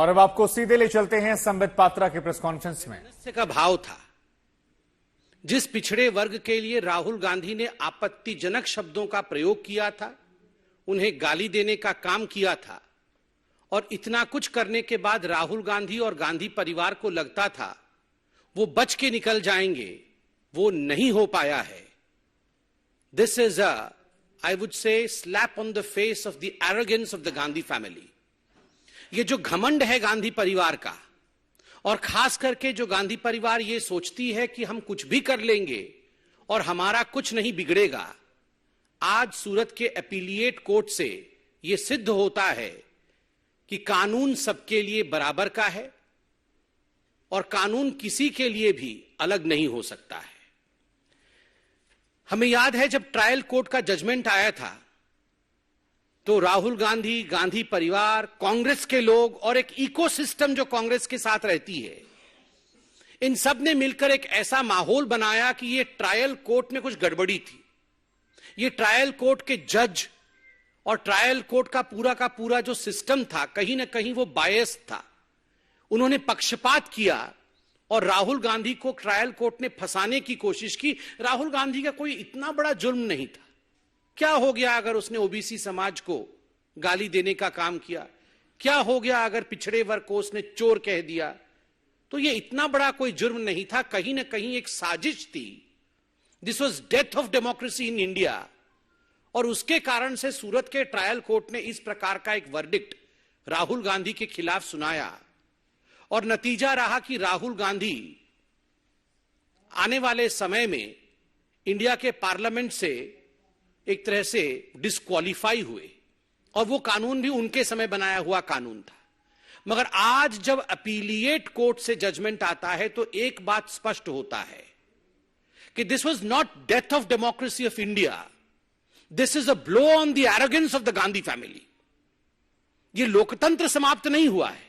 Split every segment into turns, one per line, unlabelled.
और अब आपको सीधे ले चलते हैं संबित पात्रा के प्रेस कॉन्फ्रेंस में।
का भाव था, जिस पिछड़े वर्ग के लिए राहुल गांधी ने आपत्तिजनक शब्दों का प्रयोग किया था, उन्हें गाली देने का काम किया था, और इतना कुछ करने के बाद राहुल गांधी और गांधी परिवार को लगता था वो बच के निकल जाएंगे, वो नहीं हो पाया है। This is I would say slap on the face of the arrogance of the Gandhi family. ये जो घमंड है गांधी परिवार का, और खास करके जो गांधी परिवार ये सोचती है कि हम कुछ भी कर लेंगे और हमारा कुछ नहीं बिगड़ेगा, आज सूरत के अपीलिएट कोर्ट से यह सिद्ध होता है कि कानून सबके लिए बराबर का है और कानून किसी के लिए भी अलग नहीं हो सकता है। हमें याद है जब ट्रायल कोर्ट का जजमेंट आया था तो राहुल गांधी, गांधी परिवार, कांग्रेस के लोग और एक इकोसिस्टम जो कांग्रेस के साथ रहती है, इन सब ने मिलकर एक ऐसा माहौल बनाया कि ये ट्रायल कोर्ट में कुछ गड़बड़ी थी। ये ट्रायल कोर्ट के जज और ट्रायल कोर्ट का पूरा जो सिस्टम था, कहीं ना कहीं वो बायस था। उन्होंने पक्षपात किया और राहुल गांधी को ट्रायल कोर्ट ने फंसाने की कोशिश की। राहुल गांधी का कोई इतना बड़ा जुर्म नहीं था। क्या हो गया अगर उसने ओबीसी समाज को गाली देने का काम किया? क्या हो गया अगर पिछड़े वर्ग को उसने चोर कह दिया? तो ये इतना बड़ा कोई जुर्म नहीं था, कहीं ना कहीं एक साजिश थी। This was death of democracy in India. और उसके कारण से सूरत के ट्रायल कोर्ट ने इस प्रकार का एक वर्डिक्ट राहुल गांधी के खिलाफ सुनाया, और नतीजा रहा कि राहुल गांधी आने वाले समय में इंडिया के पार्लियामेंट से एक तरह से डिस्क्वालीफाई हुए, और वो कानून भी उनके समय बनाया हुआ कानून था। मगर आज जब अपीलिएट कोर्ट से जजमेंट आता है तो एक बात स्पष्ट होता है कि this was not death of democracy of India, this is a blow on the arrogance of the Gandhi family. ये लोकतंत्र समाप्त नहीं हुआ है।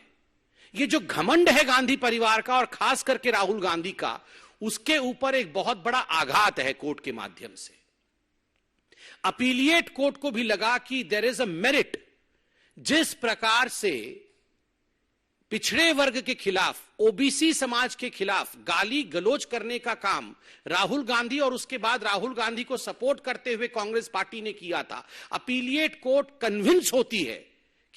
ये जो घमंड है गांधी परिवार का और खास करके राहुल गांधी का, उसके ऊपर एक बहुत बड़ा आघात है कोर्ट के माध्यम से। अपीलिएट कोर्ट को भी लगा कि देयर इज अ मेरिट। जिस प्रकार से पिछड़े वर्ग के खिलाफ, ओबीसी समाज के खिलाफ गाली गलौज करने का काम राहुल गांधी और उसके बाद राहुल गांधी को सपोर्ट करते हुए कांग्रेस पार्टी ने किया था, अपीलिएट कोर्ट कन्विंस होती है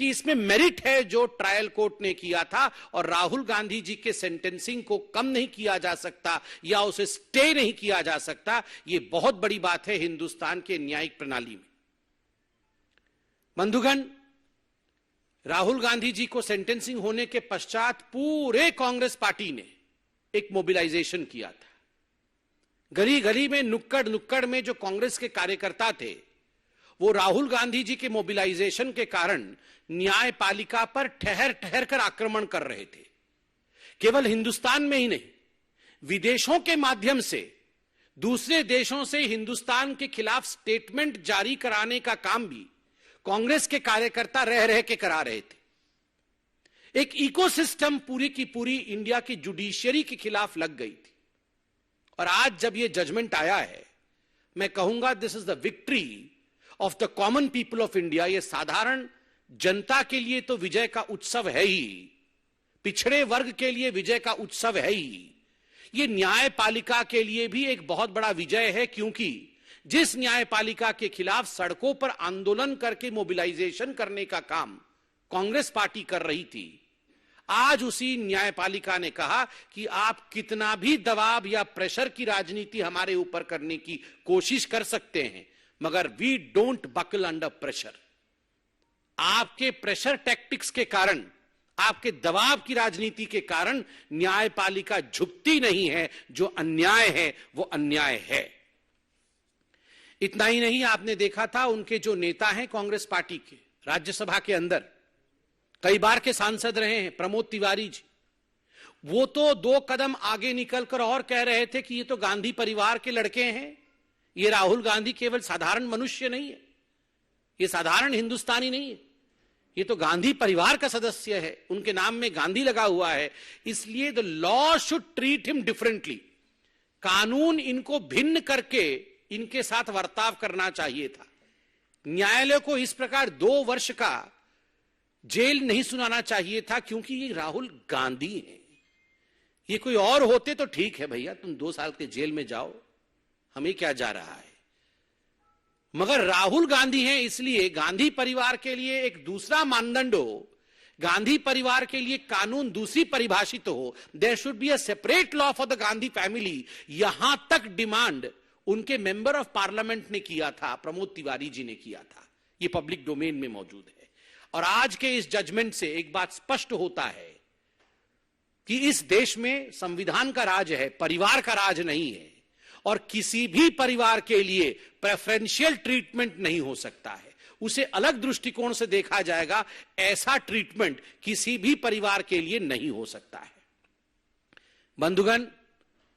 कि इसमें मेरिट है जो ट्रायल कोर्ट ने किया था, और राहुल गांधी जी के सेंटेंसिंग को कम नहीं किया जा सकता या उसे स्टे नहीं किया जा सकता। यह बहुत बड़ी बात है हिंदुस्तान के न्यायिक प्रणाली में। बंधुगण, राहुल गांधी जी को सेंटेंसिंग होने के पश्चात पूरे कांग्रेस पार्टी ने एक मोबिलाइजेशन किया था। गली गली में, नुक्कड़ नुक्कड़ में जो कांग्रेस के कार्यकर्ता थे, वो राहुल गांधी जी के मोबिलाइजेशन के कारण न्यायपालिका पर ठहर ठहर कर आक्रमण कर रहे थे। केवल हिंदुस्तान में ही नहीं, विदेशों के माध्यम से दूसरे देशों से हिंदुस्तान के खिलाफ स्टेटमेंट जारी कराने का काम भी कांग्रेस के कार्यकर्ता रह रह के करा रहे थे। एक इकोसिस्टम पूरी की पूरी इंडिया की जुडिशियरी के खिलाफ लग गई थी। और आज जब यह जजमेंट आया है, मैं कहूंगा this is the victory of the common people of India. यह साधारण जनता के लिए तो विजय का उत्सव है ही, पिछड़े वर्ग के लिए विजय का उत्सव है ही, यह न्यायपालिका के लिए भी एक बहुत बड़ा विजय है। क्योंकि जिस न्यायपालिका के खिलाफ सड़कों पर आंदोलन करके मोबिलाइजेशन करने का काम कांग्रेस पार्टी कर रही थी, आज उसी न्यायपालिका ने कहा कि आप कितना भी दबाव या प्रेशर की राजनीति हमारे ऊपर करने की कोशिश कर सकते हैं, मगर we don't buckle under pressure. आपके प्रेशर टैक्टिक्स के कारण, आपके दबाव की राजनीति के कारण न्यायपालिका झुकती नहीं है। जो अन्याय है वो अन्याय है। इतना ही नहीं, आपने देखा था उनके जो नेता हैं कांग्रेस पार्टी के, राज्यसभा के अंदर कई बार के सांसद रहे हैं, प्रमोद तिवारी जी, वो तो 2 कदम आगे निकलकर और कह रहे थे कि ये तो गांधी परिवार के लड़के हैं। ये राहुल गांधी केवल साधारण मनुष्य नहीं है, ये साधारण हिंदुस्तानी नहीं है, ये तो गांधी परिवार का सदस्य है, उनके नाम में गांधी लगा हुआ है, इसलिए the law should treat him differently. कानून इनको भिन्न करके इनके साथ बर्ताव करना चाहिए था। न्यायालय को इस प्रकार 2 वर्ष का जेल नहीं सुनाना चाहिए था क्योंकि ये राहुल गांधी हैं। ये कोई और होते तो ठीक है भैया, तुम 2 साल के जेल में जाओ, हमें क्या जा रहा है। मगर राहुल गांधी हैं, इसलिए गांधी परिवार के लिए एक दूसरा मानदंड हो, गांधी परिवार के लिए कानून दूसरी परिभाषित हो। There should be a separate law for the Gandhi family. यहां तक डिमांड उनके मेंबर ऑफ पार्लियामेंट ने किया था, प्रमोद तिवारी जी ने किया था। ये पब्लिक डोमेन में मौजूद है। और आज के इस जजमेंट से एक बात स्पष्ट होता है कि इस देश में संविधान का राज है, परिवार का राज नहीं है। और किसी भी परिवार के लिए प्रेफरेंशियल ट्रीटमेंट नहीं हो सकता है, उसे अलग दृष्टिकोण से देखा जाएगा। ऐसा ट्रीटमेंट किसी भी परिवार के लिए नहीं हो सकता है। बंधुगण,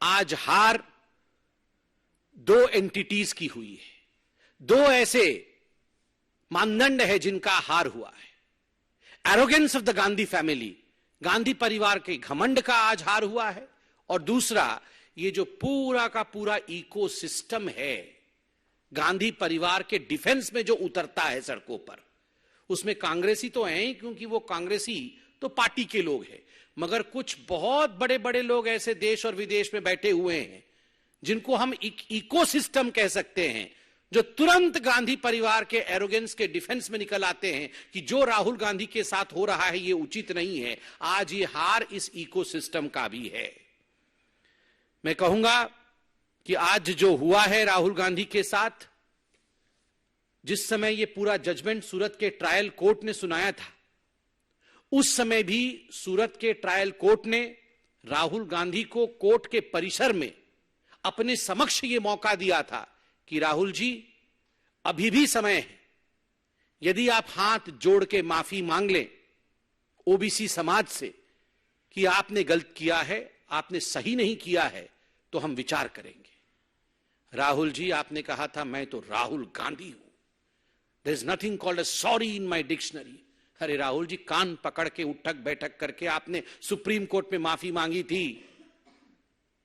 आज हार 2 एंटिटीज की हुई है। 2 ऐसे मानदंड है जिनका हार हुआ है। Arrogance of the Gandhi family, Gandhi परिवार के घमंड का आज हार हुआ है। और दूसरा, ये जो पूरा का पूरा इकोसिस्टम है गांधी परिवार के डिफेंस में जो उतरता है सड़कों पर, उसमें कांग्रेसी तो हैं ही, क्योंकि वो कांग्रेसी तो पार्टी के लोग हैं, मगर कुछ बहुत बड़े बड़े लोग ऐसे देश और विदेश में बैठे हुए हैं जिनको हम इकोसिस्टम कह सकते हैं, जो तुरंत गांधी परिवार के एरोगेंस के डिफेंस में निकल आते हैं कि जो राहुल गांधी के साथ हो रहा है ये उचित नहीं है। आज ये हार इस इकोसिस्टम का भी है। मैं कहूंगा कि आज जो हुआ है राहुल गांधी के साथ, जिस समय ये पूरा जजमेंट सूरत के ट्रायल कोर्ट ने सुनाया था, उस समय भी सूरत के ट्रायल कोर्ट ने राहुल गांधी को कोर्ट के परिसर में अपने समक्ष ये मौका दिया था कि राहुल जी, अभी भी समय है, यदि आप हाथ जोड़ के माफी मांग लें ओबीसी समाज से कि आपने गलत किया है, आपने सही नहीं किया है, तो हम विचार करेंगे। राहुल जी, आपने कहा था मैं तो राहुल गांधी हूं, there is nothing called a sorry in my dictionary. अरे राहुल जी, कान पकड़ के उठक बैठक करके आपने सुप्रीम कोर्ट में माफी मांगी थी,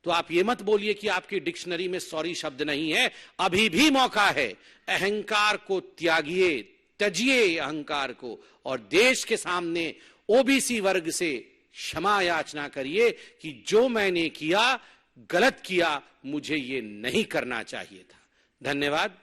तो आप ये मत बोलिए कि आपकी डिक्शनरी में सॉरी शब्द नहीं है। अभी भी मौका है, अहंकार को त्यागिए, त्यजिए अहंकार को, और देश के सामने ओबीसी वर्ग से क्षमा याचना करिए कि जो मैंने किया गलत किया, मुझे ये नहीं करना चाहिए था। धन्यवाद।